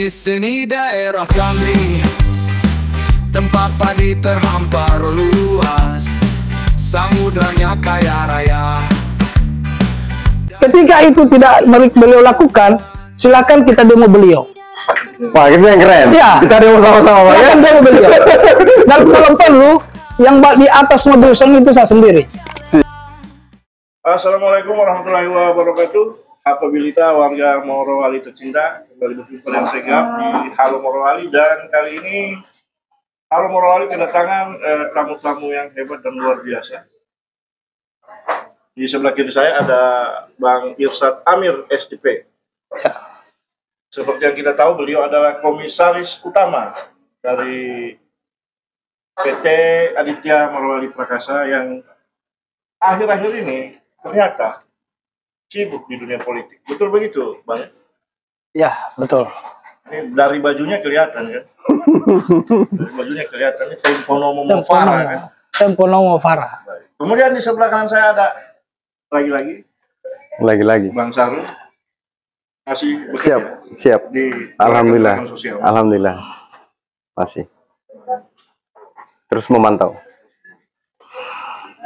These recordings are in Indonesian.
Di sini daerah kami, tempat padi terhampar luas, samudranya kaya raya. Ketika itu tidak beliau lakukan, silakan kita demo beliau. Wah, itu yang keren. Ya. Kita demo sama-sama ya. Silakan demo beliau. Dan kalau perlu, yang di atas mobil song itu saya sendiri. Assalamualaikum warahmatullahi wabarakatuh. Apabila warga Morowali tercinta, kembali berjumpa dengan Segap di Halo Morowali, dan kali ini Halo Morowali kedatangan tamu-tamu yang hebat dan luar biasa. Di sebelah kiri saya ada Bang Irsyad Amir, SDP. Seperti yang kita tahu, beliau adalah komisaris utama dari PT Aditya Morowali Prakasa yang akhir-akhir ini ternyata sibuk di dunia politik. Betul begitu, Bang? Ya, betul. Ini dari bajunya kelihatan kan? Dari bajunya kelihatan. Ini Temponomo Mofara kan? Temponomo Mofara. Kemudian di sebelah kanan saya ada lagi-lagi Bang Sarul. Masih bekerja Siap. di Alhamdulillah. sosial. Alhamdulillah. Masih. Terus memantau.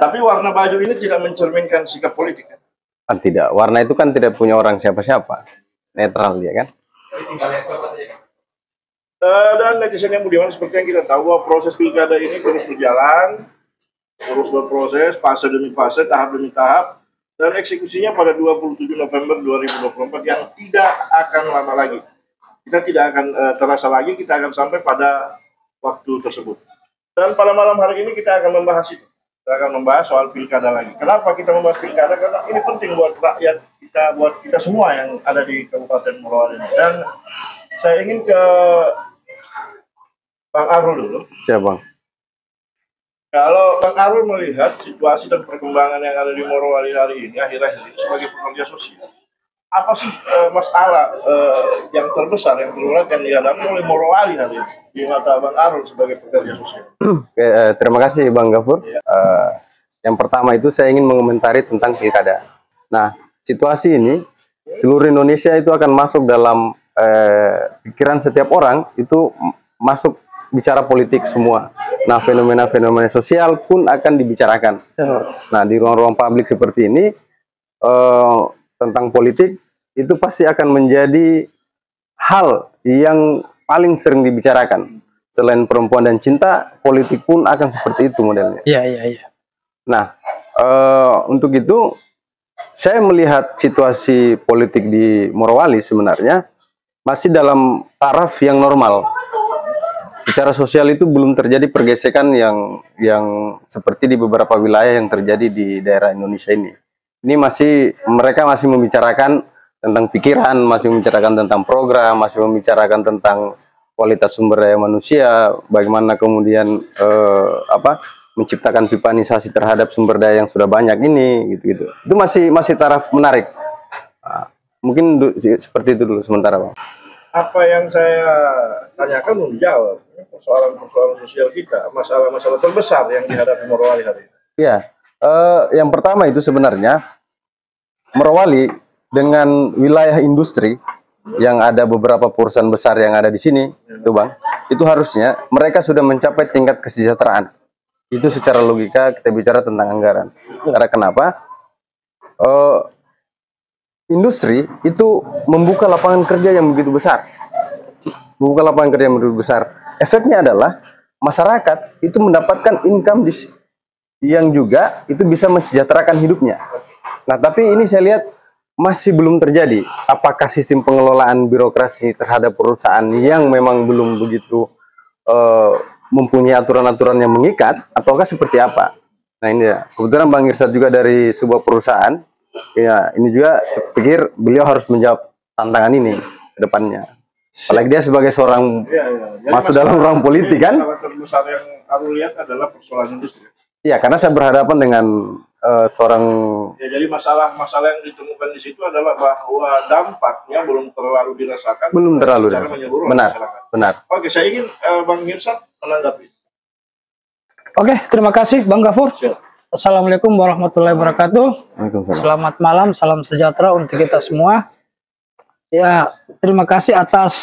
Tapi warna baju ini tidak mencerminkan sikap politik kan? Tidak, warna itu kan tidak punya orang siapa-siapa, netral dia kan. Dan netizen yang budiman, seperti yang kita tahu bahwa proses pilkada ini terus berjalan, terus berproses, fase demi fase, tahap demi tahap, dan eksekusinya pada 27 November 2024 yang tidak akan lama lagi. Kita tidak akan terasa lagi, kita akan sampai pada waktu tersebut. Dan pada malam hari ini kita akan membahas itu. Kita akan membahas soal pilkada lagi. Kenapa kita membahas pilkada? Karena ini penting buat rakyat kita, buat kita semua yang ada di Kabupaten Morowali ini. Dan saya ingin ke Bang Arul dulu. Siap, Bang. Kalau Bang Arul melihat situasi dan perkembangan yang ada di Morowali hari ini, akhir-akhir ini sebagai pekerja sosial, apa sih masalah yang terbesar, yang berulang yang dihadapi oleh Morowali hari ini di mata Bang Arul sebagai pekerja sosial? Oke, terima kasih Bang Gafur. Ya. Yang pertama itu saya ingin mengomentari tentang pilkada. Nah, situasi ini seluruh Indonesia itu akan masuk dalam pikiran setiap orang, itu masuk bicara politik semua. Nah, fenomena-fenomena sosial pun akan dibicarakan. Nah, di ruang-ruang publik seperti ini tentang politik itu pasti akan menjadi hal yang paling sering dibicarakan. Selain perempuan dan cinta, politik pun akan seperti itu modelnya. Iya. Nah, untuk itu saya melihat situasi politik di Morowali sebenarnya masih dalam taraf yang normal. Secara sosial itu belum terjadi pergesekan yang seperti di beberapa wilayah yang terjadi di daerah Indonesia ini. Ini mereka masih membicarakan tentang pikiran, masih membicarakan tentang program, masih membicarakan tentang kualitas sumber daya manusia, bagaimana kemudian menciptakan pipanisasi terhadap sumber daya yang sudah banyak ini, gitu-gitu. Itu masih taraf menarik. Nah, mungkin seperti itu dulu sementara, Bang. Apa yang saya tanyakan belum dijawab. Persoalan-persoalan sosial kita, masalah-masalah terbesar yang dihadapi Morowali hari ini. Ya. Yang pertama itu sebenarnya Morowali dengan wilayah industri yang ada beberapa perusahaan besar yang ada di sini, itu Bang, itu harusnya mereka sudah mencapai tingkat kesejahteraan. Itu secara logika kita bicara tentang anggaran. Karena kenapa? Industri itu membuka lapangan kerja yang begitu besar. Efeknya adalah masyarakat itu mendapatkan income yang juga itu bisa mensejahterakan hidupnya. Nah, tapi ini saya lihat masih belum terjadi. Apakah sistem pengelolaan birokrasi terhadap perusahaan yang memang belum begitu mempunyai aturan-aturan yang mengikat, ataukah seperti apa? Nah, ini ya. Kebetulan Bang Irsyad juga dari sebuah perusahaan. Ya, ini juga saya pikir beliau harus menjawab tantangan ini ke depannya. Apalagi dia sebagai seorang masuk dalam ruang politik kan. Masalah terbesar yang aku lihat adalah persoalan industri. Iya, karena saya berhadapan dengan seorang. Ya, jadi masalah-masalah yang ditemukan di situ adalah bahwa dampaknya belum terlalu dirasakan. Benar. Oke, saya ingin Bang Irsyad menanggapi. Oke, terima kasih Bang Gafur. Siap. Assalamualaikum warahmatullahi wabarakatuh. Waalaikumsalam. Selamat malam, salam sejahtera untuk kita semua. Ya, terima kasih atas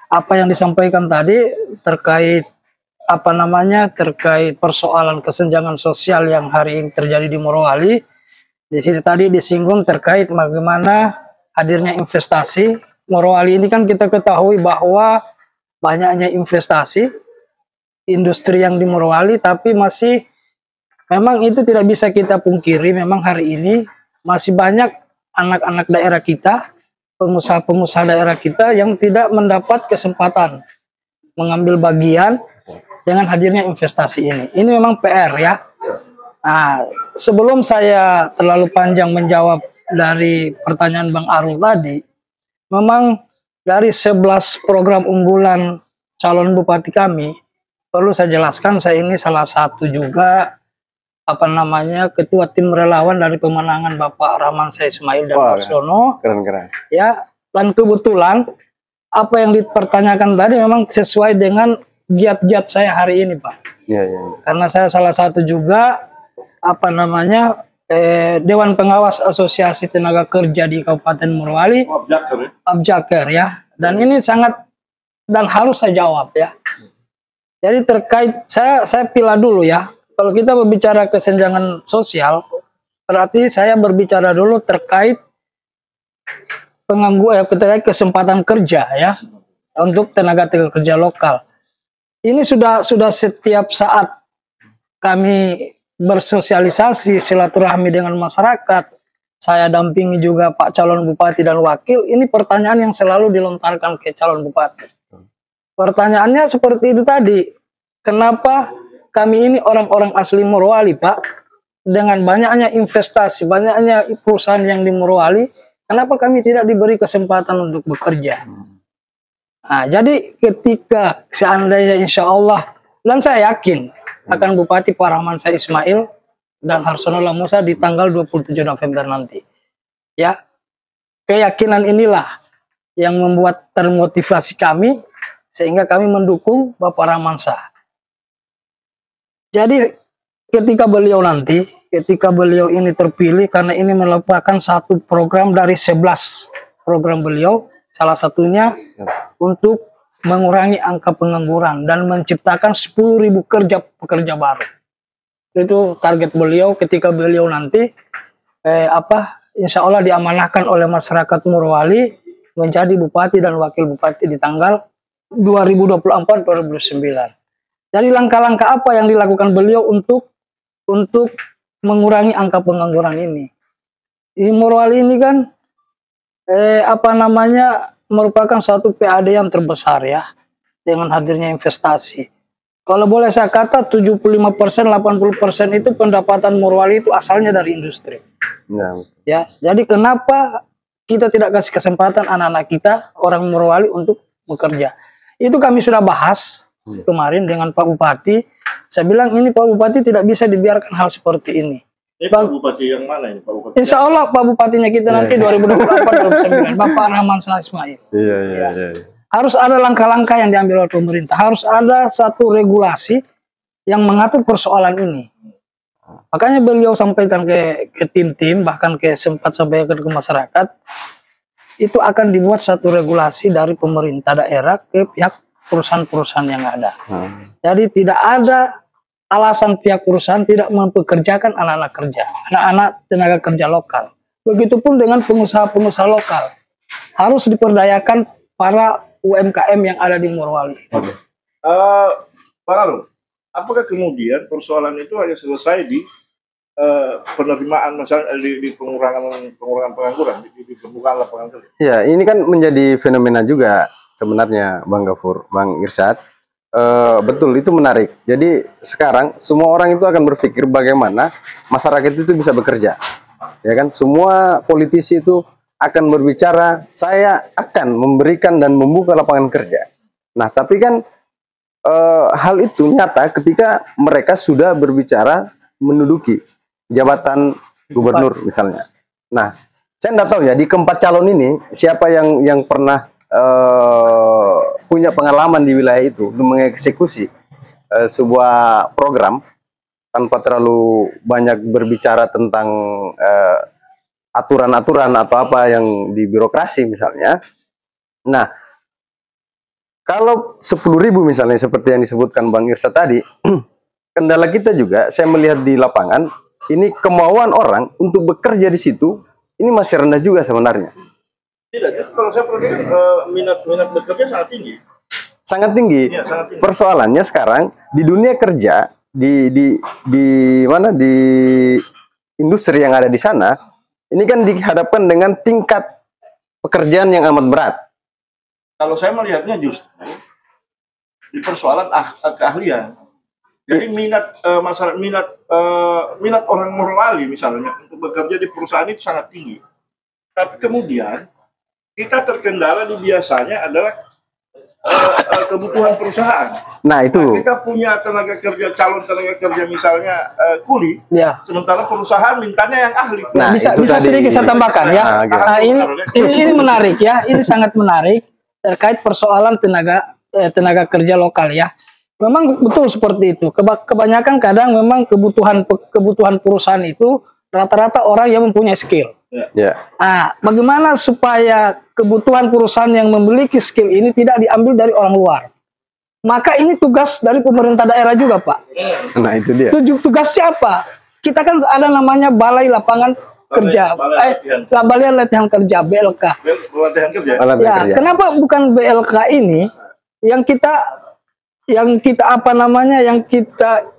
apa yang disampaikan tadi terkait terkait persoalan kesenjangan sosial yang hari ini terjadi di Morowali. Di sini tadi disinggung terkait bagaimana hadirnya investasi. Morowali ini kan kita ketahui bahwa banyaknya investasi industri yang di Morowali, tapi masih memang itu tidak bisa kita pungkiri, memang hari ini masih banyak anak-anak daerah kita, pengusaha-pengusaha daerah kita yang tidak mendapat kesempatan mengambil bagian dengan hadirnya investasi ini. Ini memang PR ya. Nah, sebelum saya terlalu panjang menjawab dari pertanyaan Bang Arul tadi, memang dari 11 program unggulan calon bupati kami, perlu saya jelaskan, saya ini salah satu juga ketua tim relawan dari pemenangan Bapak Ramansyah Ismail dan Marsono. Keren-keren. Ya, dan kebetulan apa yang dipertanyakan tadi memang sesuai dengan giat-giat saya hari ini, Pak. Iya, iya. Karena saya salah satu juga Dewan Pengawas Asosiasi Tenaga Kerja di Kabupaten Morowali, Abjaker ya. Dan ini sangat dan harus saya jawab ya. Jadi terkait saya pilih dulu ya. Kalau kita berbicara kesenjangan sosial, berarti saya berbicara dulu terkait terkait kesempatan kerja ya untuk tenaga kerja lokal. Ini sudah setiap saat kami bersosialisasi silaturahmi dengan masyarakat. Saya dampingi juga Pak calon bupati dan wakil. Ini pertanyaan yang selalu dilontarkan ke calon bupati. Pertanyaannya seperti itu tadi. Kenapa kami ini orang-orang asli Morowali, Pak, dengan banyaknya investasi, banyaknya perusahaan yang di Morowali, kenapa kami tidak diberi kesempatan untuk bekerja? Nah, jadi ketika seandainya insya Allah, dan saya yakin akan Bupati Pak Ramansyah Ismail dan Harsono Lamusa di tanggal 27 November nanti. Ya, keyakinan inilah yang membuat termotivasi kami, sehingga kami mendukung Bapak Ramansyah. Jadi ketika beliau ini terpilih, karena ini merupakan satu program dari 11 program beliau, salah satunya untuk mengurangi angka pengangguran dan menciptakan 10.000 pekerja baru. Itu target beliau ketika beliau nanti insya Allah diamanahkan oleh masyarakat Morowali menjadi bupati dan wakil bupati di tanggal 2024-2029. Jadi langkah-langkah apa yang dilakukan beliau untuk mengurangi angka pengangguran ini? Di Morowali ini kan merupakan suatu PAD yang terbesar ya, dengan hadirnya investasi. Kalau boleh saya kata 75%-80% itu pendapatan Morowali itu asalnya dari industri. Ya, jadi kenapa kita tidak kasih kesempatan anak-anak kita orang Morowali untuk bekerja? Itu kami sudah bahas kemarin dengan Pak Bupati. Saya bilang ini Pak Bupati tidak bisa dibiarkan hal seperti ini. Pak Bupati yang mana ini Pak Bupati? Insya Allah Pak Bupatinya kita nanti 2024-2029 Bapak Ramansyah Ismail. Iya. Harus ada langkah-langkah yang diambil oleh pemerintah. Harus ada satu regulasi yang mengatur persoalan ini. Makanya beliau sampaikan ke tim-tim, bahkan sempat sampaikan ke masyarakat, itu akan dibuat satu regulasi dari pemerintah daerah ke pihak perusahaan-perusahaan yang ada. Jadi tidak ada alasan pihak perusahaan tidak mempekerjakan anak-anak kerja, anak-anak tenaga kerja lokal. Begitupun dengan pengusaha-pengusaha lokal. Harus diperdayakan para UMKM yang ada di Morowali. Pak Arul, apakah kemudian persoalan itu hanya selesai di penerimaan, misalnya di pengurangan pengangguran, di pembukaan lapangan kerja? Ya, ini kan menjadi fenomena juga sebenarnya, Bang Gafur, Bang Irsyad. Betul, itu menarik. Jadi sekarang semua orang itu akan berpikir bagaimana masyarakat itu bisa bekerja. Ya kan, semua politisi itu akan berbicara, saya akan memberikan dan membuka lapangan kerja. Nah, tapi kan hal itu nyata ketika mereka sudah berbicara menduduki jabatan gubernur misalnya. Nah, saya tidak tahu ya di keempat calon ini siapa yang pernah punya pengalaman di wilayah itu untuk mengeksekusi sebuah program tanpa terlalu banyak berbicara tentang aturan-aturan atau apa yang di birokrasi misalnya. Nah, Kalau 10.000 misalnya seperti yang disebutkan Bang Irsa tadi, kendala kita juga saya melihat di lapangan ini kemauan orang untuk bekerja di situ ini masih rendah juga sebenarnya. Tidak, justru kalau saya perhatikan minat bekerja sangat tinggi. Sangat tinggi. Iya, sangat tinggi. Persoalannya sekarang di dunia kerja di mana di industri yang ada di sana ini kan dihadapkan dengan tingkat pekerjaan yang amat berat. Kalau saya melihatnya justru di persoalan keahlian. Jadi minat minat orang Morowali misalnya untuk bekerja di perusahaan itu sangat tinggi. Tapi kemudian kita terkendala di biasanya adalah kebutuhan perusahaan. Nah itu. Nah, kita punya tenaga kerja, calon tenaga kerja misalnya kuli, Ya. sementara perusahaan mintanya yang ahli. Nah, bisa itu tadi. sedikit saya tambahkan ya. Nah, gitu. Nah, ini menarik ya. Ini sangat menarik terkait persoalan tenaga kerja lokal ya. Memang betul seperti itu. Kebanyakan kadang memang kebutuhan perusahaan itu rata-rata orang yang mempunyai skill. Ya. Nah, bagaimana supaya kebutuhan perusahaan yang memiliki skill ini tidak diambil dari orang luar? Maka ini tugas dari pemerintah daerah juga, Pak. Nah itu dia. Tugasnya apa? Kita kan ada namanya Balai Lapangan Kerja, Balai Latihan Kerja (BLK). Pelatihan kerja. Ya, kenapa bukan BLK ini yang kita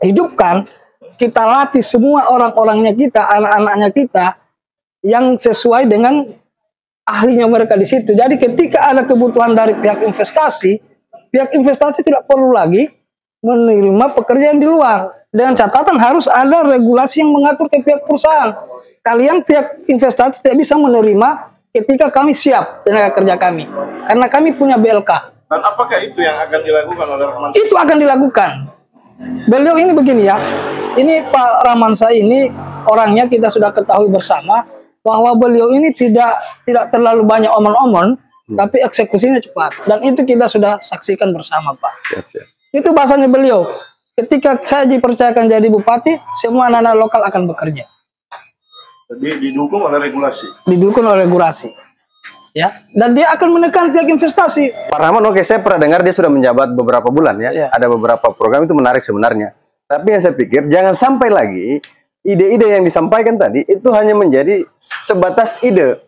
hidupkan, kita latih semua orang-orangnya kita, anak-anaknya kita yang sesuai dengan ahlinya mereka di situ. Jadi ketika ada kebutuhan dari pihak investasi tidak perlu lagi menerima pekerjaan di luar. Dengan catatan harus ada regulasi yang mengatur ke pihak perusahaan. Kalian pihak investasi tidak bisa menerima ketika kami siap tenaga kerja kami, karena kami punya BLK. Dan apakah itu yang akan dilakukan oleh Rahman? Itu akan dilakukan. Beliau ini begini ya. Ini Pak Ramansa ini orangnya kita sudah ketahui bersama bahwa beliau ini tidak terlalu banyak omong-omong, tapi eksekusinya cepat. Dan itu kita sudah saksikan bersama, Pak. Siap. Itu bahasanya beliau. Ketika saya dipercayakan jadi bupati, semua anak-anak lokal akan bekerja. Jadi didukung oleh regulasi. Didukung oleh regulasi. Ya, dan dia akan menekan pihak investasi. Pak Rahman, oke, saya pernah dengar dia sudah menjabat beberapa bulan ya. Ya. Ada beberapa program itu menarik sebenarnya. Tapi yang saya pikir jangan sampai lagi ide-ide yang disampaikan tadi itu hanya menjadi sebatas ide.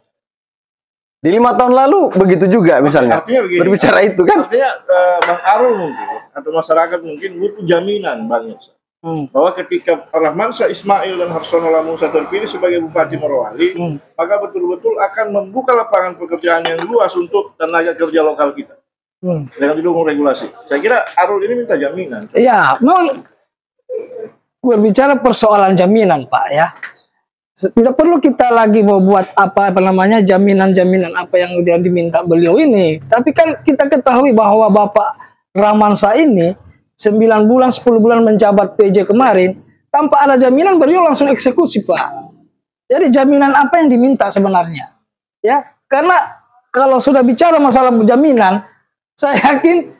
Di 5 tahun lalu begitu juga misalnya. Artinya begini, berbicara itu kan. Artinya Bang Arul mungkin atau masyarakat mungkin butuh jaminan banyak. Bahwa ketika Rahmansyah Ismail dan Harsono Lamusa terpilih sebagai Bupati Morowali, maka betul-betul akan membuka lapangan pekerjaan yang luas untuk tenaga kerja lokal kita. Dengan didukung regulasi. Saya kira Arul ini minta jaminan. Ya, memang berbicara persoalan jaminan, Pak ya. Tidak perlu kita lagi membuat jaminan-jaminan apa yang dia diminta beliau ini. Tapi kan kita ketahui bahwa Bapak Ramansyah ini 9 bulan, 10 bulan menjabat PJ kemarin, tanpa ada jaminan beliau langsung eksekusi, Pak. Jadi jaminan apa yang diminta sebenarnya? Ya, karena kalau sudah bicara masalah jaminan, saya yakin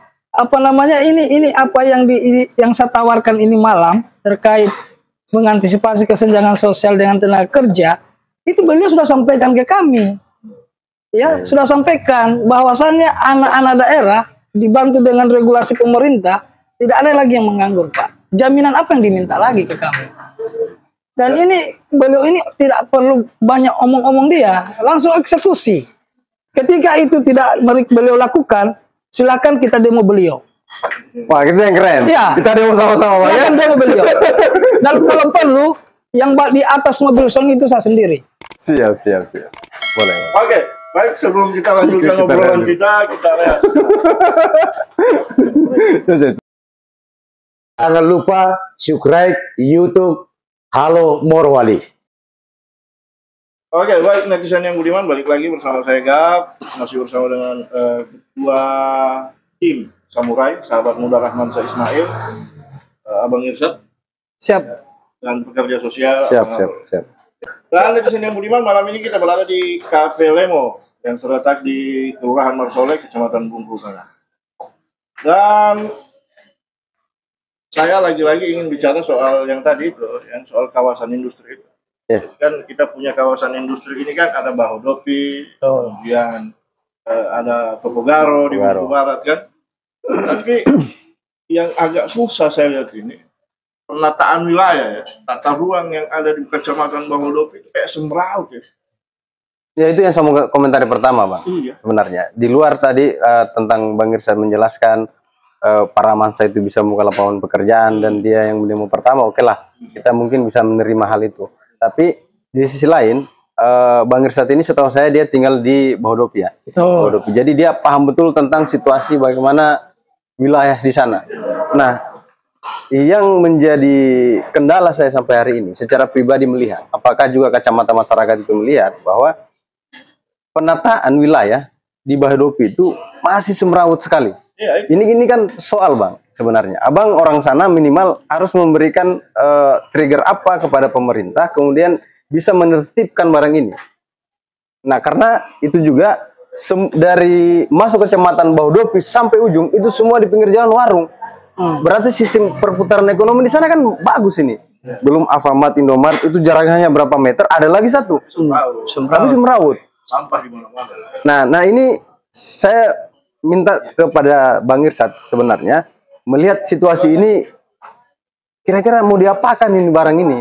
ini apa yang saya tawarkan ini malam terkait mengantisipasi kesenjangan sosial dengan tenaga kerja, itu beliau sudah sampaikan ke kami. Ya, sudah sampaikan bahwasannya anak-anak daerah dibantu dengan regulasi pemerintah, tidak ada lagi yang menganggur, Pak. Jaminan apa yang diminta lagi ke kami? Dan ini beliau ini tidak perlu banyak omong-omong, dia langsung eksekusi. Ketika itu tidak beliau lakukan, silakan kita demo beliau. Wah, itu yang keren. Ya. Kita demo sama-sama, ya. Demo beliau. Dan kalau perlu, yang di atas mobil song itu saya sendiri. Siap. Boleh. Oke, baik, sebelum kita lanjutkan obrolan kita lihat. Jangan lupa subscribe YouTube Halo Morowali. Oke, baik, netizen yang budiman, balik lagi bersama saya Gap, masih bersama dengan ketua tim Samurai, sahabat muda Rahmansyah Ismail, Abang Irsyad. Siap. Dan pekerja sosial. Siap. Dan netizen yang budiman, malam ini kita berada di Cafe Lemo yang terletak di Kelurahan Marsolek, Kecamatan Bungkulu Tengah. Dan saya lagi-lagi ingin bicara soal yang tadi itu, yang soal kawasan industri itu. Kan kita punya kawasan industri ini kan ada Bahodopi, kemudian ada Topogaro di Bungkulu Barat kan. Tapi yang agak susah saya lihat ini penataan wilayah ya, tata ruang yang ada di Kecamatan Bahodopi itu kayak semeraut ya. Ya itu yang saya mau komentari pertama, Bang. Iya. Sebenarnya di luar tadi tentang Bang Irsyad menjelaskan para mansa itu bisa membuka lapangan pekerjaan dan dia yang demo pertama, oke lah, kita mungkin bisa menerima hal itu. Tapi di sisi lain Bang Irsyad ini setahu saya dia tinggal di Bahodopi ya. Bahodopi. Jadi dia paham betul tentang situasi bagaimana wilayah di sana. Nah, yang menjadi kendala saya sampai hari ini secara pribadi melihat, apakah juga kacamata masyarakat itu melihat bahwa penataan wilayah di Bahodopi itu masih semrawut sekali. Iya, Ini kan soal, Bang, sebenarnya. Abang orang sana minimal harus memberikan trigger apa kepada pemerintah, kemudian bisa menertibkan barang ini. Nah, karena itu juga dari masuk kecamatan Bahodopi sampai ujung itu semua di pinggir jalan warung. Berarti sistem perputaran ekonomi di sana kan bagus ini. Belum Alfamart, Indomaret itu jaraknya hanya berapa meter, ada lagi satu. Tapi semrawut. Sampah di mana-mana. Nah ini saya minta kepada Bang Irsyad sebenarnya melihat situasi ini kira-kira mau diapakan ini barang ini.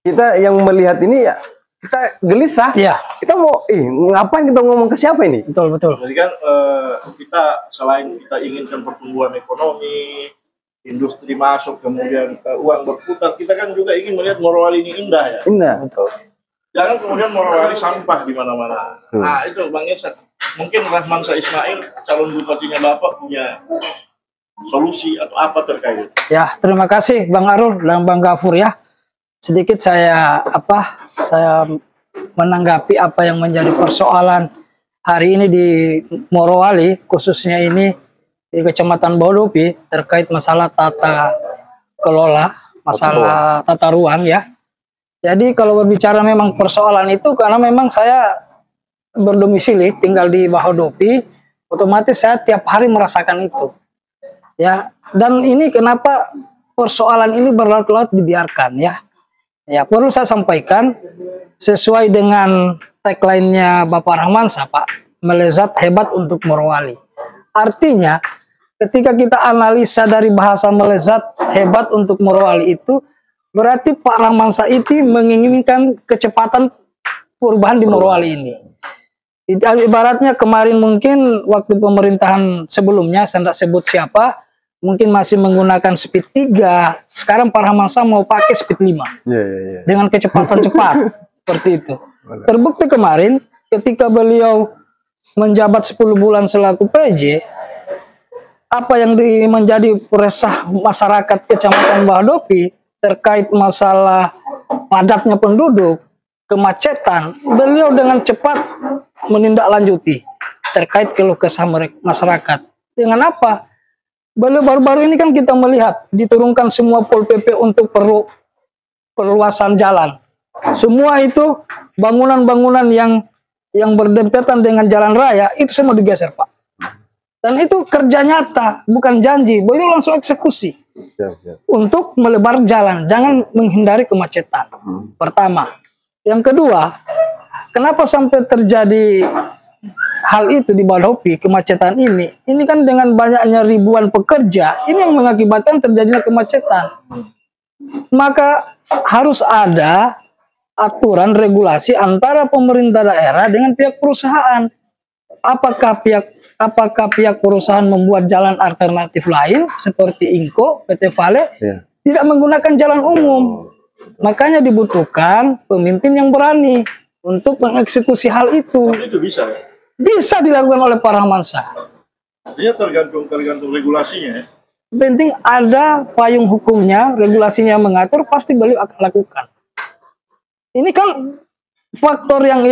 Kita yang melihat ini ya kita gelisah. Iya. Kita mau ngapain kita ngomong ke siapa ini? Betul. Jadi kan kita selain kita inginkan pertumbuhan ekonomi, industri masuk, kemudian uang berputar, kita kan juga ingin melihat Morowali ini indah ya. Indah, betul. Jangan kemudian Morowali sampah di mana-mana. Nah itu Bang Irsyad, mungkin Rahmansyah Ismail calon bupatinya Bapak punya solusi atau apa terkait itu? Ya, terima kasih Bang Arul dan Bang Gafur ya. Sedikit saya menanggapi apa yang menjadi persoalan hari ini di Morowali, khususnya ini di Kecamatan Bahodopi terkait masalah tata kelola, masalah tata ruang ya. Jadi kalau berbicara memang persoalan itu karena memang saya berdomisili tinggal di Bahodopi, otomatis saya tiap hari merasakan itu. Ya, dan ini kenapa persoalan ini berlarut-larut dibiarkan ya. Ya, perlu saya sampaikan sesuai dengan tagline-nya Bapak Rahmansyah, Pak, melezat hebat untuk Morowali. Artinya, ketika kita analisa dari bahasa melezat hebat untuk Morowali itu, berarti Pak Rahmansyah itu menginginkan kecepatan perubahan di Morowali ini. Ibaratnya kemarin mungkin waktu pemerintahan sebelumnya, saya tidak sebut siapa, mungkin masih menggunakan speed 3, sekarang Pak Rahmansyah mau pakai speed 5 dengan kecepatan cepat seperti itu. Terbukti kemarin ketika beliau menjabat 10 bulan selaku PJ, apa yang menjadi resah masyarakat Kecamatan Bahodopi terkait masalah padatnya penduduk, kemacetan, beliau dengan cepat menindaklanjuti terkait keluh kesah masyarakat. Dengan apa? Baru-baru ini kan kita melihat diturunkan semua Pol PP untuk perluasan jalan. Semua itu bangunan-bangunan yang berdempetan dengan jalan raya itu semua digeser, Pak. Dan itu kerja nyata, bukan janji. Beliau langsung eksekusi untuk melebar jalan, jangan menghindari kemacetan. Pertama. Yang kedua, kenapa sampai terjadi hal itu di Bahodopi, kemacetan ini kan dengan banyaknya ribuan pekerja, ini yang mengakibatkan terjadinya kemacetan. Maka harus ada aturan regulasi antara pemerintah daerah dengan pihak perusahaan. Apakah pihak perusahaan membuat jalan alternatif lain seperti Inco, PT Vale, tidak menggunakan jalan umum. Makanya dibutuhkan pemimpin yang berani untuk mengeksekusi hal itu. Itu bisa ya? Bisa dilakukan oleh Pak Rahmansyah. Artinya tergantung regulasinya ya? Penting ada payung hukumnya, regulasinya yang mengatur, pasti beliau akan lakukan. Ini kan faktor yang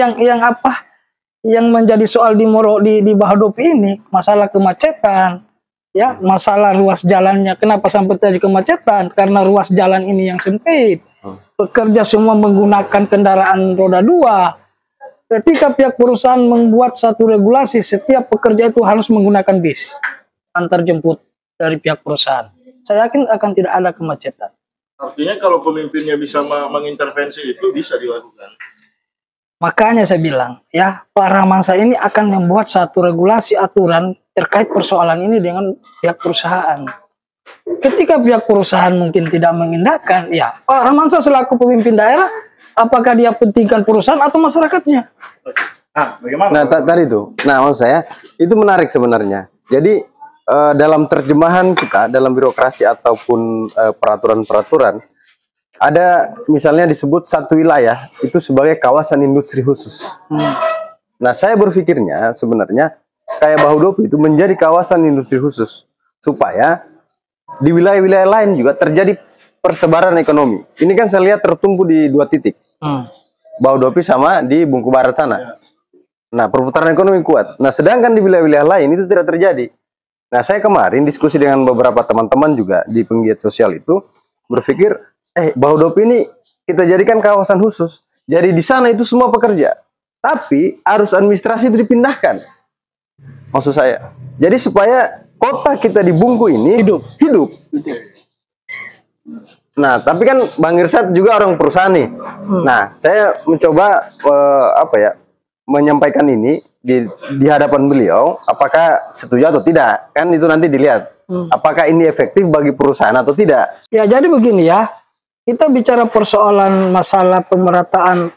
menjadi soal di Bahodopi ini, masalah kemacetan, ya, masalah ruas jalannya. Kenapa sampai terjadi kemacetan? Karena ruas jalan ini yang sempit. Pekerja semua menggunakan kendaraan roda 2. Ketika pihak perusahaan membuat satu regulasi, setiap pekerja itu harus menggunakan bis antar jemput dari pihak perusahaan. Saya yakin akan tidak ada kemacetan. Artinya kalau pemimpinnya bisa mengintervensi itu bisa dilakukan. Makanya saya bilang, ya, Pak Rahmansyah ini akan membuat satu regulasi aturan terkait persoalan ini dengan pihak perusahaan. Ketika pihak perusahaan mungkin tidak mengindahkan, ya Pak Ramansa selaku pemimpin daerah, apakah dia pentingkan perusahaan atau masyarakatnya? Nah, bagaimana? Nah, tadi itu. Nah, maksud saya itu menarik sebenarnya. Jadi dalam terjemahan kita dalam birokrasi ataupun peraturan-peraturan ada misalnya disebut satu wilayah itu sebagai kawasan industri khusus. Nah, saya berpikirnya sebenarnya kayak Bahodopi itu menjadi kawasan industri khusus supaya di wilayah-wilayah lain juga terjadi persebaran ekonomi. Ini kan saya lihat tertumpu di 2 titik. Bahodopi sama di Bungku Barat sana. Nah, perputaran ekonomi kuat. Nah, sedangkan di wilayah-wilayah lain itu tidak terjadi. Nah, saya kemarin diskusi dengan beberapa teman-teman juga di penggiat sosial itu berpikir, Bahodopi ini kita jadikan kawasan khusus. Jadi di sana itu semua pekerja. Tapi arus administrasi itu dipindahkan. Maksud saya. Jadi supaya kota kita di Bungku ini hidup. Nah, tapi kan Bang Irsad juga orang perusahaan nih. Nah, saya mencoba menyampaikan ini di hadapan beliau, apakah setuju atau tidak? Kan itu nanti dilihat. Apakah ini efektif bagi perusahaan atau tidak? Ya, jadi begini ya. Kita bicara persoalan masalah pemerataan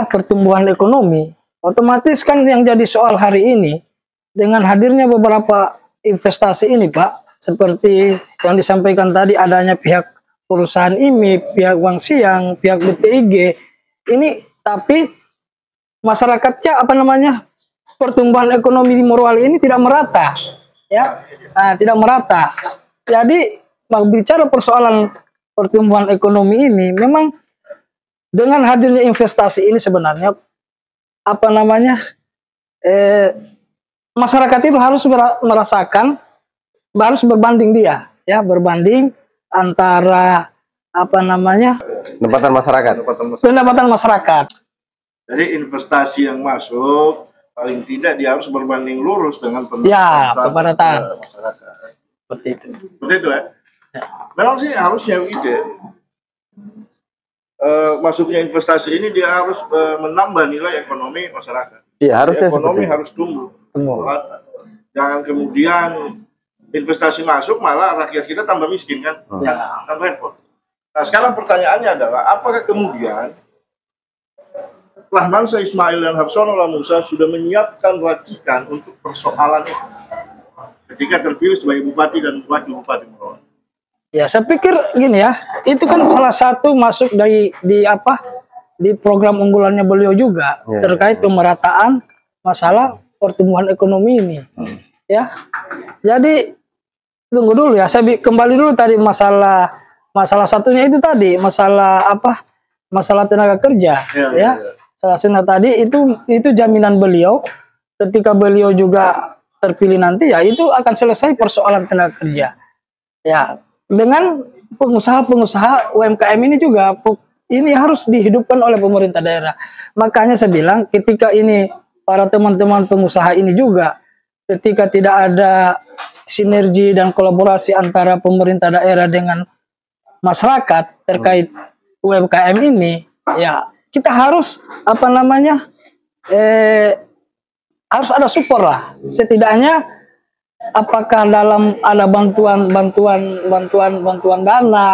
pertumbuhan ekonomi, otomatis kan yang jadi soal hari ini dengan hadirnya beberapa investasi ini, Pak, seperti yang disampaikan tadi adanya pihak perusahaan IMIP, pihak Bank Siang, pihak BTIG, ini tapi masyarakatnya pertumbuhan ekonomi di Morowali ini tidak merata, ya, tidak merata. Jadi bicara persoalan pertumbuhan ekonomi ini, memang dengan hadirnya investasi ini sebenarnya masyarakat itu harus merasakan, harus berbanding dia, ya, berbanding antara pendapatan masyarakat. Jadi investasi yang masuk paling tidak dia harus berbanding lurus dengan pendapatan masyarakat. Seperti itu. Seperti itu ya. Memang sih harusnya begitu ya. Masuknya investasi ini dia harus menambah nilai ekonomi masyarakat. Iya, harusnya ekonomi harus tumbuh. Jangan kemudian investasi masuk malah rakyat kita tambah miskin kan? Tambah repot. Nah, sekarang pertanyaannya adalah apakah kemudian Rahmansa Ismail dan Harsono Lamusa sudah menyiapkan racikan untuk persoalan itu ketika terpilih sebagai bupati dan wakil bupati Morowali? Ya, saya pikir gini ya, itu kan salah satu masuk di program unggulannya beliau juga terkait pemerataan masalah pertumbuhan ekonomi ini. Ya, jadi tunggu dulu ya, saya kembali dulu tadi masalah satunya itu tadi masalah masalah tenaga kerja, ya. Salah satunya tadi itu jaminan beliau ketika beliau juga terpilih nanti, ya itu akan selesai persoalan tenaga kerja. Ya, dengan pengusaha-pengusaha UMKM ini juga ini harus dihidupkan oleh pemerintah daerah. Makanya saya bilang ketika ini para teman-teman pengusaha ini juga ketika tidak ada sinergi dan kolaborasi antara pemerintah daerah dengan masyarakat terkait UMKM ini, ya kita harus harus ada support lah, setidaknya apakah dalam ada bantuan dana,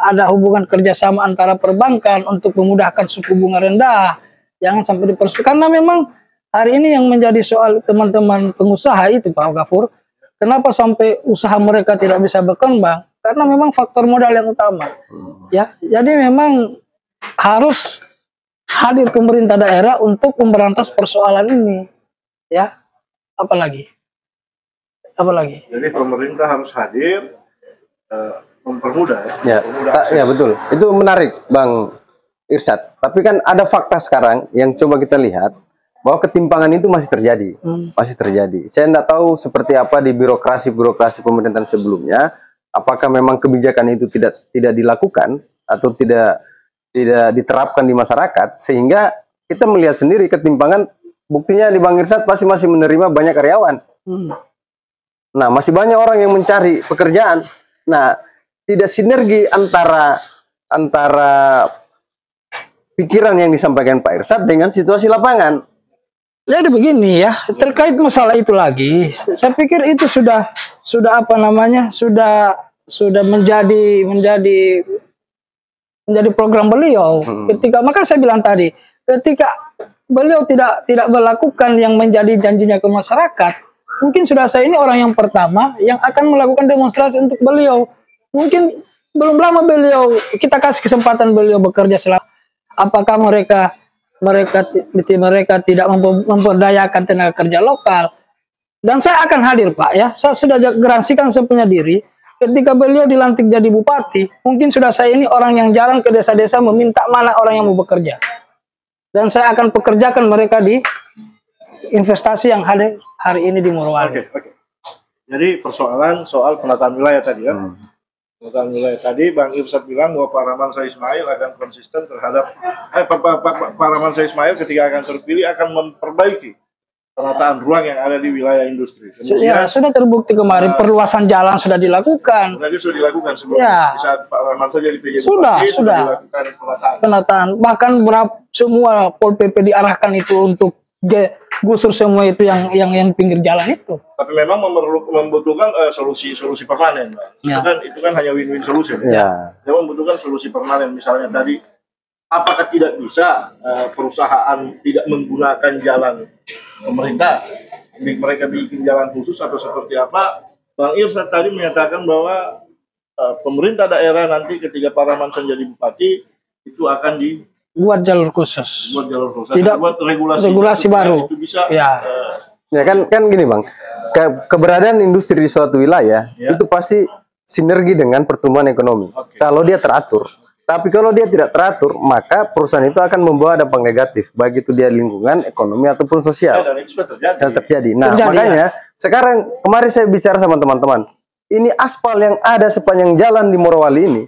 ada hubungan kerjasama antara perbankan untuk memudahkan suku bunga rendah, jangan sampai dipersulit. Karena memang hari ini yang menjadi soal teman-teman pengusaha itu, Pak Gafur, kenapa sampai usaha mereka tidak bisa berkembang? Karena memang faktor modal yang utama. Ya, jadi memang harus hadir pemerintah daerah untuk memberantas persoalan ini. Ya, apalagi. Jadi pemerintah harus hadir, mempermudah ya. Ya betul. Itu menarik, Bang Irsad. Tapi kan ada fakta sekarang yang coba kita lihat bahwa ketimpangan itu masih terjadi, masih terjadi. Saya tidak tahu seperti apa di birokrasi pemerintahan sebelumnya. Apakah memang kebijakan itu tidak dilakukan atau tidak diterapkan di masyarakat sehingga kita melihat sendiri ketimpangan. Buktinya di Bang Irsad pasti masih menerima banyak karyawan. Nah, masih banyak orang yang mencari pekerjaan. Nah, tidak sinergi antara pikiran yang disampaikan Pak Irsad dengan situasi lapangan. Jadi begini ya, terkait masalah itu lagi, saya pikir itu sudah apa namanya, sudah menjadi program beliau. Maka saya bilang tadi, ketika beliau tidak melakukan yang menjadi janjinya ke masyarakat, mungkin sudah saya ini orang yang pertama yang akan melakukan demonstrasi untuk beliau. Mungkin belum lama kita kasih kesempatan beliau bekerja selama. Apakah mereka tidak memperdayakan tenaga kerja lokal? Dan saya akan hadir, Pak, ya. Saya sudah garansikan saya punya diri. Ketika beliau dilantik jadi bupati, mungkin sudah saya ini orang yang jalan ke desa-desa meminta mana orang yang mau bekerja. Dan saya akan pekerjakan mereka di investasi yang ada hari ini di Morowali. Oke. Jadi persoalan soal penataan wilayah tadi ya. Penataan wilayah tadi, Bang Irsad bilang bahwa Pak Ramansyah Ismail akan konsisten terhadap Pak Ramansyah Ismail ketika akan terpilih akan memperbaiki penataan ruang yang ada di wilayah industri. Ya, sudah terbukti kemarin perluasan jalan sudah dilakukan. Sudah dilakukan sebelum saat Pak Ramansyah jadi PJ sudah dilakukan penataan. Bahkan semua Pol PP diarahkan itu untuk gusur semua itu yang pinggir jalan itu. Tapi memang membutuhkan solusi permanen, Pak. Ya. Itu kan hanya win-win solution. Ya. Dia membutuhkan solusi permanen. Misalnya tadi, apakah tidak bisa perusahaan tidak menggunakan jalan pemerintah, mereka bikin jalan khusus atau seperti apa? Bang Irsad tadi menyatakan bahwa pemerintah daerah nanti ketika Pak Ramansyah jadi bupati itu akan buat jalur khusus. Tidak buat regulasi baru. Itu bisa. Ya. Ya kan gini Bang, keberadaan industri di suatu wilayah itu pasti sinergi dengan pertumbuhan ekonomi. Kalau dia teratur. Tapi kalau dia tidak teratur, maka perusahaan itu akan membawa dampak negatif, baik itu dia lingkungan, ekonomi ataupun sosial. Dan itu sudah terjadi. Nah, makanya sekarang kemarin saya bicara sama teman-teman, ini aspal yang ada sepanjang jalan di Morowali ini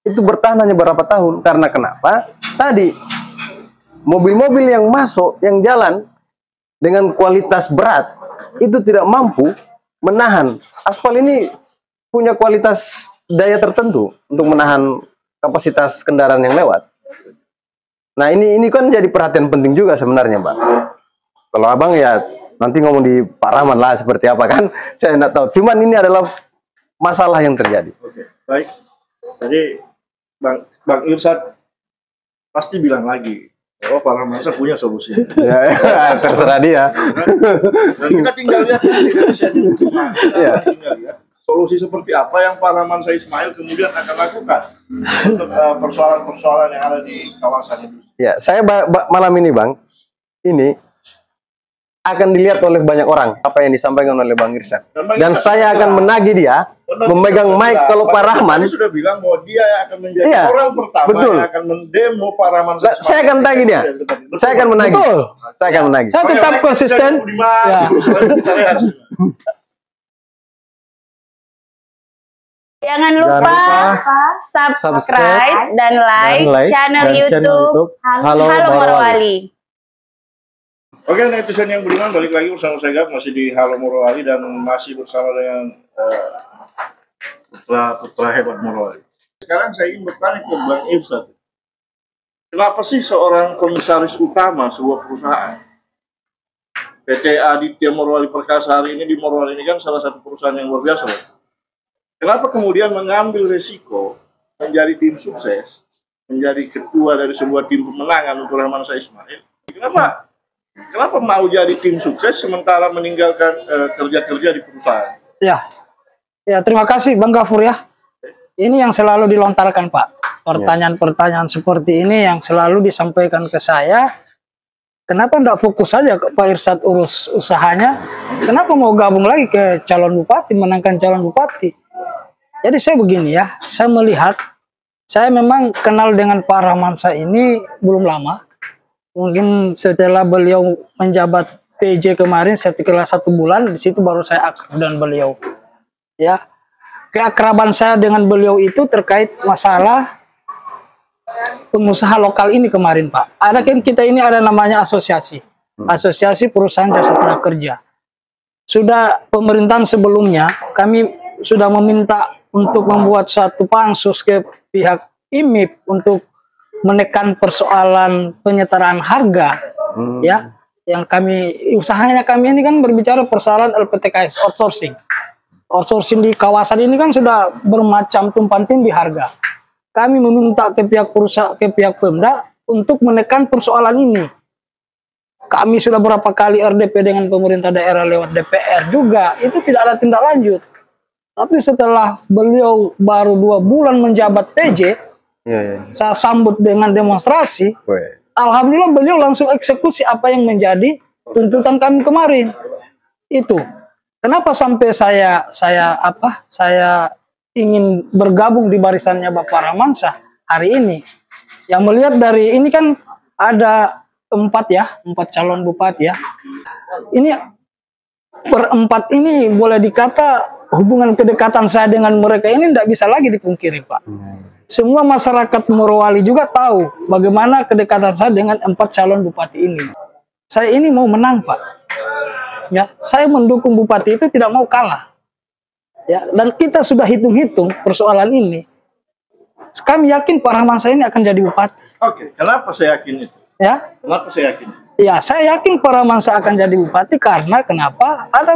itu bertahan hanya beberapa tahun. Karena kenapa? Tadi mobil-mobil yang masuk, yang jalan dengan kualitas berat itu tidak mampu menahan. Aspal ini punya kualitas daya tertentu untuk menahan kapasitas kendaraan yang lewat. Nah ini kan jadi perhatian penting juga sebenarnya, Mbak. Kalau abang ya nanti ngomong di Pak Rahman lah seperti apa kan, saya tidak tahu. Cuman ini adalah masalah yang terjadi. Oke, baik. Jadi Bang Irsad pasti bilang lagi, oh Pak Ramansyah punya solusi. Ya, terserah dia. Dan kita tinggal lihat tinggal lihat solusi seperti apa yang Pak Ramansyah Ismail kemudian akan lakukan untuk persoalan-persoalan yang ada di kawasan itu. Ya, saya malam ini Bang, ini akan dilihat oleh banyak orang apa yang disampaikan oleh Bang Irsad. Dan saya akan menagih dia memegang mic kalau Pak Rahman sudah bilang bahwa dia yang akan menjadi orang pertama yang akan mendemo Pak Ramansyah Ismail. Saya akan tagih dia. Saya akan menagih. Saya akan menagih. Saya tetap konsisten. Ya. Jangan lupa subscribe dan like channel YouTube Halo Morowali. Oke, netizen yang beriman, balik lagi bersama saya Gap, masih di Halo Morowali dan masih bersama dengan putra hebat Morowali. Sekarang saya ingin bertanya ke Bang Irsad, kenapa sih seorang komisaris utama sebuah perusahaan PT Aditya Morowali Perkasa hari ini di Morowali ini kan salah satu perusahaan yang luar biasa, Bang. Kenapa kemudian mengambil resiko menjadi tim sukses, menjadi ketua dari sebuah tim pemenangan untuk Ramansyah Ismail? Kenapa mau jadi tim sukses sementara meninggalkan kerja-kerja di perusahaan? Ya, terima kasih Bang Gafur ya. Ini yang selalu dilontarkan Pak. Pertanyaan-pertanyaan seperti ini yang selalu disampaikan ke saya. Kenapa enggak fokus saja ke Pak Irsad urus usahanya? Kenapa mau gabung lagi ke calon bupati, menangkan calon bupati? Jadi saya begini ya, saya melihat, saya memang kenal dengan Pak Ramansyah ini belum lama. Mungkin setelah beliau menjabat PJ kemarin, setelah 1 bulan, di situ baru saya akrab dengan beliau. Ya, keakraban saya dengan beliau itu terkait masalah pengusaha lokal ini kemarin, Pak. Ada kan kita ini ada namanya asosiasi perusahaan jasa tenaga kerja. Sudah pemerintahan sebelumnya kami sudah meminta untuk membuat satu pansus ke pihak IMIP untuk menekan persoalan penyetaraan harga, ya, yang kami usahanya kami ini kan berbicara persoalan LPTKS outsourcing. Outsourcing di kawasan ini kan sudah bermacam tumpang tindih harga. Kami meminta ke pihak perusahaan, ke pihak Pemda untuk menekan persoalan ini. Kami sudah berapa kali RDP dengan pemerintah daerah lewat DPR juga, itu tidak ada tindak lanjut. Tapi setelah beliau baru 2 bulan menjabat PJ, saya sambut dengan demonstrasi. Alhamdulillah beliau langsung eksekusi apa yang menjadi tuntutan kami kemarin. Itu. Kenapa sampai saya ingin bergabung di barisannya Bapak Rahmansyah hari ini? Yang melihat dari ini kan ada 4 calon bupati ya. Ini berempat ini boleh dikata hubungan kedekatan saya dengan mereka ini tidak bisa lagi dipungkiri, Pak. Semua masyarakat Morowali juga tahu bagaimana kedekatan saya dengan 4 calon bupati ini. Saya ini mau menang, Pak. Ya, saya mendukung bupati itu tidak mau kalah. Ya, dan kita sudah hitung-hitung persoalan ini. Kami yakin Pak Rahmansyah ini akan jadi bupati. Oke, kenapa saya yakin itu? Ya. Kenapa saya yakin? Ya, saya yakin Pak Rahmansyah akan jadi bupati karena kenapa? Ada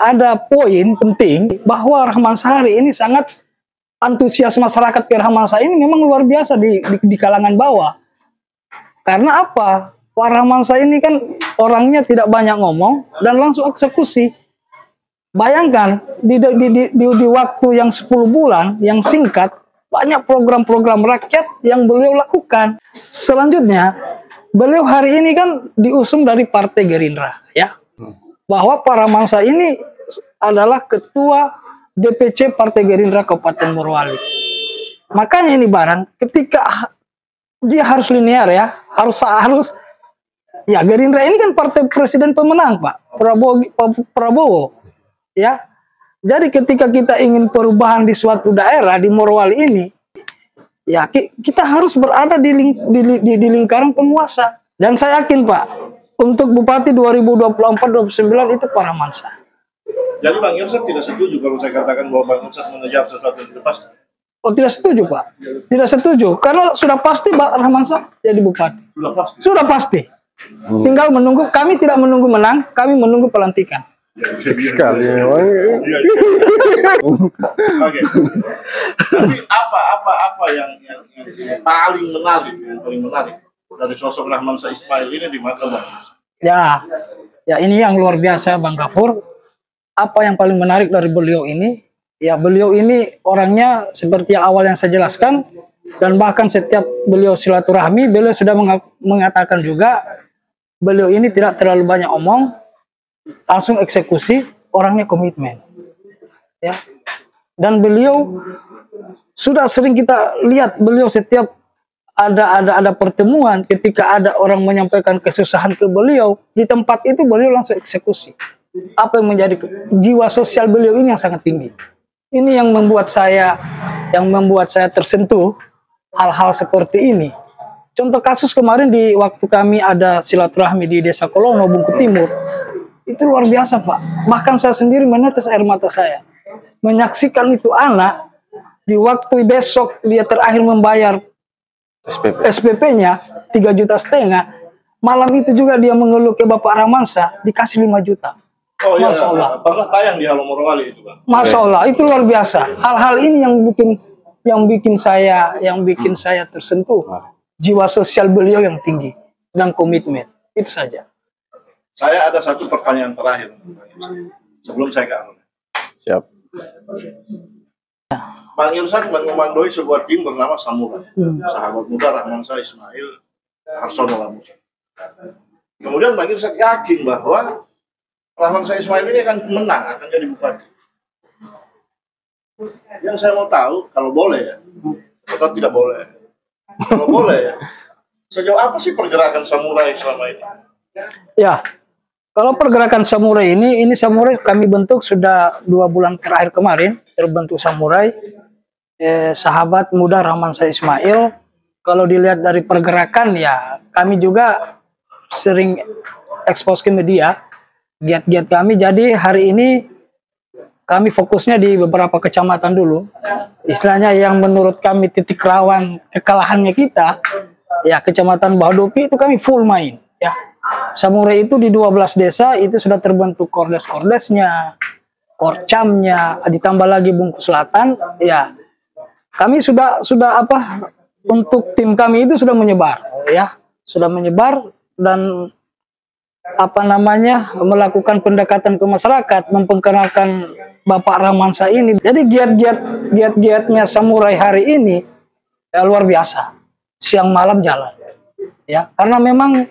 ada poin penting bahwa Rahmansyah hari ini sangat antusias masyarakat ke Rahmansyah ini memang luar biasa di kalangan bawah. Karena apa? Pak Rahmansyah ini kan orangnya tidak banyak ngomong dan langsung eksekusi. Bayangkan di waktu yang 10 bulan yang singkat banyak program-program rakyat yang beliau lakukan. Selanjutnya beliau hari ini kan diusung dari Partai Gerindra ya. Bahwa Pak Rahmansyah ini adalah ketua DPC Partai Gerindra Kabupaten Morowali. Makanya ini barang ketika dia harus linear ya, harus ya Gerindra ini kan partai presiden pemenang Pak Prabowo ya. Jadi ketika kita ingin perubahan di suatu daerah di Morowali ini ya kita harus berada di lingkaran penguasa. Dan saya yakin Pak untuk Bupati 2024-2029 itu Pak Rahmansyah. Jadi Bang Irsad tidak setuju kalau saya katakan bahwa Bang Irsad mengejar sesuatu yang tidak pasti? Oh, tidak setuju Pak. Tidak setuju karena sudah pasti Pak Rahmansyah jadi bupati. Sudah pasti. Sudah pasti. Tinggal menunggu. Kami tidak menunggu menang, kami menunggu pelantikan. Sekali. Oke. Tapi apa yang paling menarik dari sosok Rahmansyah Ismail ini di mata Bang? Ya ini yang luar biasa Bang Gafur. Apa yang paling menarik dari beliau ini? Ya beliau ini orangnya seperti yang awal yang saya jelaskan, dan bahkan setiap beliau silaturahmi beliau sudah mengatakan juga beliau ini tidak terlalu banyak omong, langsung eksekusi, orangnya komitmen ya. Dan beliau sudah sering kita lihat beliau setiap ada pertemuan, ketika ada orang menyampaikan kesusahan ke beliau di tempat itu beliau langsung eksekusi. Apa yang menjadi jiwa sosial beliau ini yang sangat tinggi. Ini yang membuat saya tersentuh hal-hal seperti ini. Contoh kasus kemarin di waktu kami ada silaturahmi di Desa Kolono, Bungku Timur, itu luar biasa Pak. Bahkan saya sendiri menetes air mata saya menyaksikan itu anak di waktu besok dia terakhir membayar SPP-nya 3,5 juta. Malam itu juga dia mengeluh ke Bapak Rahmansyah dikasih 5 juta. Oh iya, Masya Allah. Pernah tayang di Halo Morowali itu Bang. Masya Allah, itu luar biasa. Hal-hal ini yang bikin saya tersentuh. Jiwa sosial beliau yang tinggi dan komitmen. Itu saja. Saya ada satu pertanyaan terakhir sebelum saya ke Arun. Siap. Bang Irsad mengomandoi sebuah tim bernama Samurai. Sahabat muda Rahmansyah Ismail Harsono Lamusa. Kemudian Bang Irsad yakin bahwa Rahmansyah Ismail ini akan menang, akan jadi bupati. Yang saya mau tahu, kalau boleh ya, atau tidak boleh. Kalau boleh ya, sejauh apa sih pergerakan Samurai selama ini? Ya, kalau pergerakan Samurai ini Samurai kami bentuk sudah 2 bulan terakhir kemarin, terbentuk Samurai. Sahabat muda Rahmansyah Ismail. Kalau dilihat dari pergerakan ya, kami juga sering ekspos ke media giat-giat kami. Jadi hari ini kami fokusnya di beberapa kecamatan dulu. Istilahnya yang menurut kami titik rawan kekalahannya kita Ya, Kecamatan Bahodopi itu kami full main. Ya, Samurai itu di 12 desa itu sudah terbentuk kordes-kordesnya, korcamnya, ditambah lagi Bungku Selatan. Ya, kami sudah apa, untuk tim kami itu sudah menyebar, ya, sudah menyebar dan apa namanya, melakukan pendekatan ke masyarakat, memperkenalkan Bapak Rahmansyah ini. Jadi giat-giatnya Samurai hari ini ya, luar biasa, siang malam jalan, ya, karena memang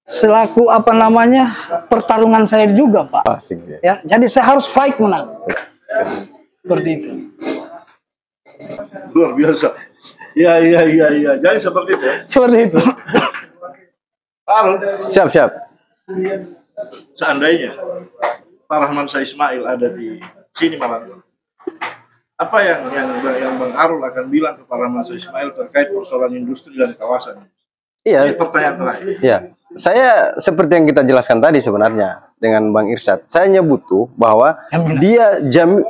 selaku apa namanya pertarungan saya juga, Pak. Ya, jadi saya harus fight menang. Seperti itu. Luar biasa. Iya. Jadi seperti itu. Seperti itu. Halo. Siap. Seandainya Pak Rahmansyah Ismail ada di sini malam, apa yang Bang Arul akan bilang ke Pak Rahmansyah Ismail terkait persoalan industri dan kawasan? Iya. Ini pertanyaan terakhir. Iya. Saya seperti yang kita jelaskan tadi sebenarnya dengan Bang Irsyad. Saya hanya butuh bahwa dia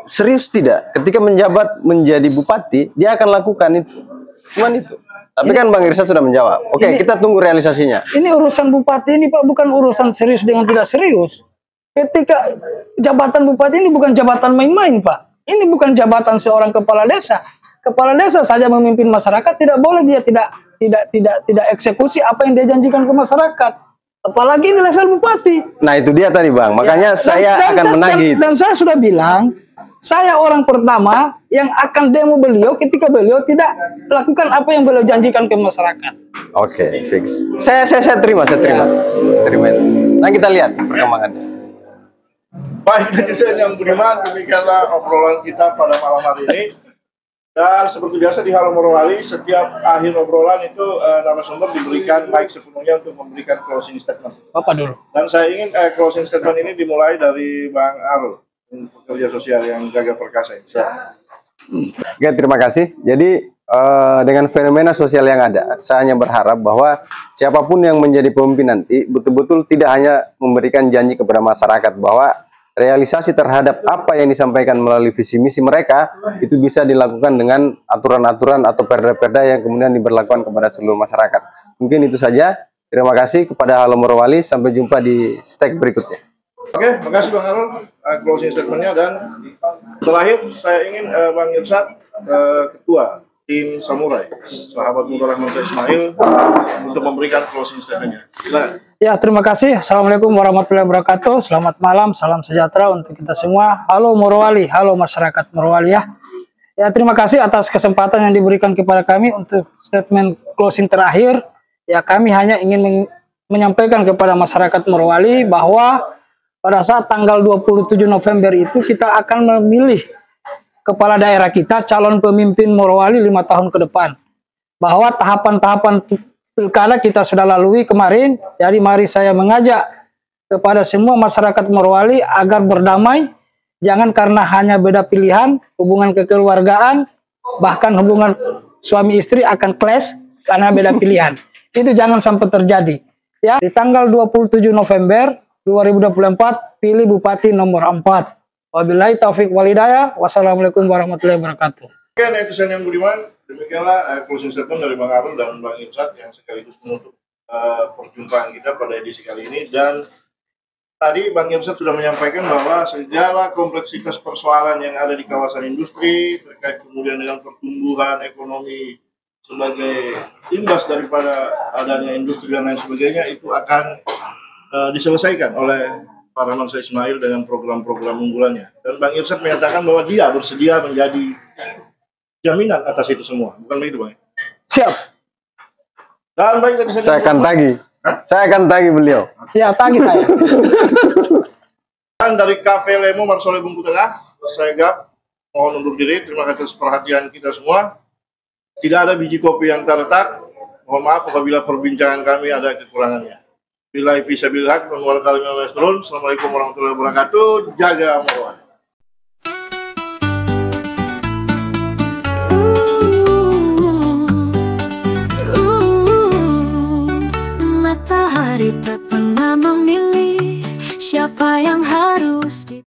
serius tidak ketika menjabat menjadi bupati, dia akan lakukan itu. Cuman itu. Tapi kan Bang Irsyad sudah menjawab. Oke, kita tunggu realisasinya. Ini urusan bupati ini, Pak, bukan urusan serius dengan tidak serius. Ketika jabatan bupati ini bukan jabatan main-main, Pak. Ini bukan jabatan seorang kepala desa. Kepala desa saja memimpin masyarakat, tidak boleh dia tidak eksekusi apa yang dia janjikan ke masyarakat. Apalagi ini level bupati. Nah, itu dia tadi, Bang. Makanya saya akan menagih. Dan saya sudah bilang, saya orang pertama yang akan demo beliau ketika beliau tidak lakukan apa yang beliau janjikan ke masyarakat. Oke, fix. Saya terima. Terima itu. Nah, kita lihat perkembangannya. Baik, netizen yang budiman, demikianlah obrolan kita pada malam hari ini. Dan seperti biasa di Halo Morowali, setiap akhir obrolan itu narasumber diberikan mic sepenuhnya untuk memberikan closing statement. Bapak dulu. Dan saya ingin closing statement ini dimulai dari Bang Arul, pekerja sosial yang jaga perkasa ini. Oke, terima kasih. Jadi dengan fenomena sosial yang ada, saya hanya berharap bahwa siapapun yang menjadi pemimpin nanti betul-betul tidak hanya memberikan janji kepada masyarakat bahwa realisasi terhadap apa yang disampaikan melalui visi misi mereka itu bisa dilakukan dengan aturan-aturan atau perda-perda yang kemudian diberlakukan kepada seluruh masyarakat. Mungkin itu saja. Terima kasih kepada Halo Morowali. Sampai jumpa di stake berikutnya. Oke, makasih Bang Arul closing statementnya. Dan terakhir saya ingin Bang Irsyad, Ketua Tim Samurai, sahabat muda Rahmansyah Ismail, untuk memberikan closing statementnya. Silakan. Ya, terima kasih. Assalamualaikum warahmatullahi wabarakatuh. Selamat malam, salam sejahtera untuk kita semua. Halo Morowali, halo masyarakat Morowali ya. Ya, terima kasih atas kesempatan yang diberikan kepada kami untuk statement closing terakhir. Ya, kami hanya ingin menyampaikan kepada masyarakat Morowali bahwa pada saat tanggal 27 November itu kita akan memilih kepala daerah kita, calon pemimpin Morowali 5 tahun ke depan. Bahwa tahapan-tahapan pilkada kita sudah lalui kemarin, jadi mari saya mengajak kepada semua masyarakat Morowali agar berdamai, jangan karena hanya beda pilihan, hubungan kekeluargaan, bahkan hubungan suami istri akan clash karena beda pilihan. Itu jangan sampai terjadi. Ya, di tanggal 27 November 2024 pilih Bupati nomor 4. Wabillahi taufik walhidayah. Wassalamualaikum warahmatullahi wabarakatuh. Oke, netizen yang budiman, demikianlah closing statement dari Bang Arul dan Bang Irsyad yang sekaligus menutup perjumpaan kita pada edisi kali ini. Dan tadi Bang Irsyad sudah menyampaikan bahwa segala kompleksitas persoalan yang ada di kawasan industri terkait kemudian dengan pertumbuhan ekonomi sebagai imbas daripada adanya industri dan lain sebagainya itu akan diselesaikan oleh Pak Rahmansyah Ismail dengan program-program unggulannya. Dan Bang Irsyad menyatakan bahwa dia bersedia menjadi jaminan atas itu semua. Bukan begitu, Bang? Siap. Dan baik, saya akan tagih. Saya akan tagih beliau. Ya, tagih saya. Dan dari Cafe Lemo Marsole Bungku Tengah, saya Gap, mohon undur diri. Terima kasih atas perhatian kita semua. Tidak ada biji kopi yang terletak. Mohon maaf apabila perbincangan kami ada kekurangannya. Bila bisa bilhak, mengeluarkan kalimat Assalamualaikum warahmatullahi wabarakatuh. Jaga Morowali.